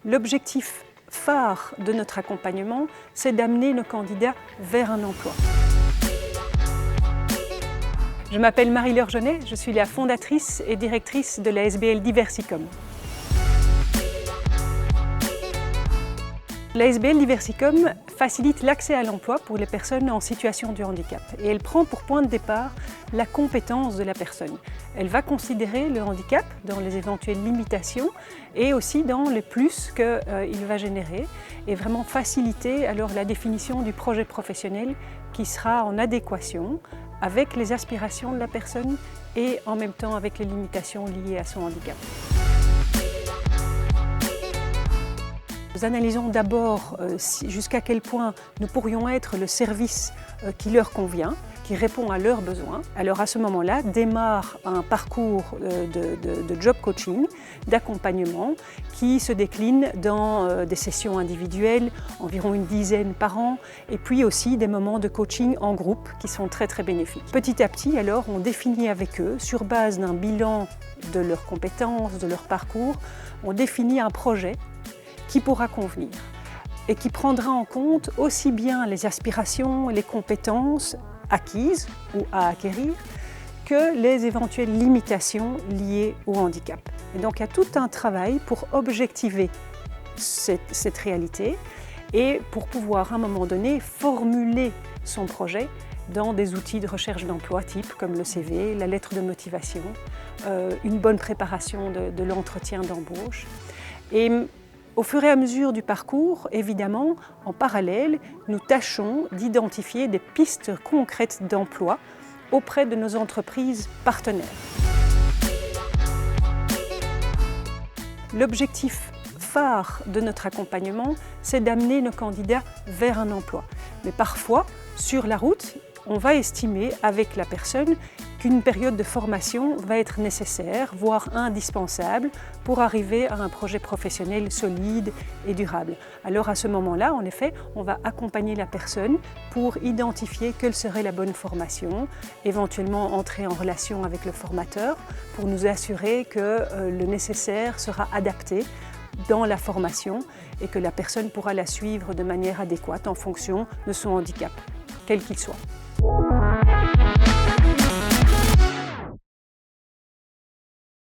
L'objectif phare de notre accompagnement, c'est d'amener nos candidats vers un emploi. Je m'appelle Marie-Laure Jeunet, je suis la fondatrice et directrice de la SBL Diversicom. La SBL Diversicom facilite l'accès à l'emploi pour les personnes en situation de handicap et elle prend pour point de départ la compétence de la personne. Elle va considérer le handicap dans les éventuelles limitations et aussi dans les plus qu'il va générer et vraiment faciliter alors la définition du projet professionnel qui sera en adéquation avec les aspirations de la personne et en même temps avec les limitations liées à son handicap. Nous analysons d'abord jusqu'à quel point nous pourrions être le service qui leur convient, qui répond à leurs besoins. Alors à ce moment-là, démarre un parcours de job coaching, d'accompagnement, qui se décline dans des sessions individuelles, environ une dizaine par an, et puis aussi des moments de coaching en groupe qui sont très bénéfiques. Petit à petit, alors, on définit avec eux, sur base d'un bilan de leurs compétences, de leur parcours, on définit un projet qui pourra convenir et qui prendra en compte aussi bien les aspirations et les compétences acquises ou à acquérir que les éventuelles limitations liées au handicap. Et donc il y a tout un travail pour objectiver cette réalité et pour pouvoir à un moment donné formuler son projet dans des outils de recherche d'emploi type comme le CV, la lettre de motivation, une bonne préparation de l'entretien d'embauche. Et au fur et à mesure du parcours, évidemment, en parallèle, nous tâchons d'identifier des pistes concrètes d'emploi auprès de nos entreprises partenaires. L'objectif phare de notre accompagnement, c'est d'amener nos candidats vers un emploi. Mais parfois, sur la route, on va estimer avec la personne qu'une période de formation va être nécessaire, voire indispensable, pour arriver à un projet professionnel solide et durable. Alors à ce moment-là, en effet, on va accompagner la personne pour identifier quelle serait la bonne formation, éventuellement entrer en relation avec le formateur pour nous assurer que le nécessaire sera adapté dans la formation et que la personne pourra la suivre de manière adéquate en fonction de son handicap, quel qu'il soit.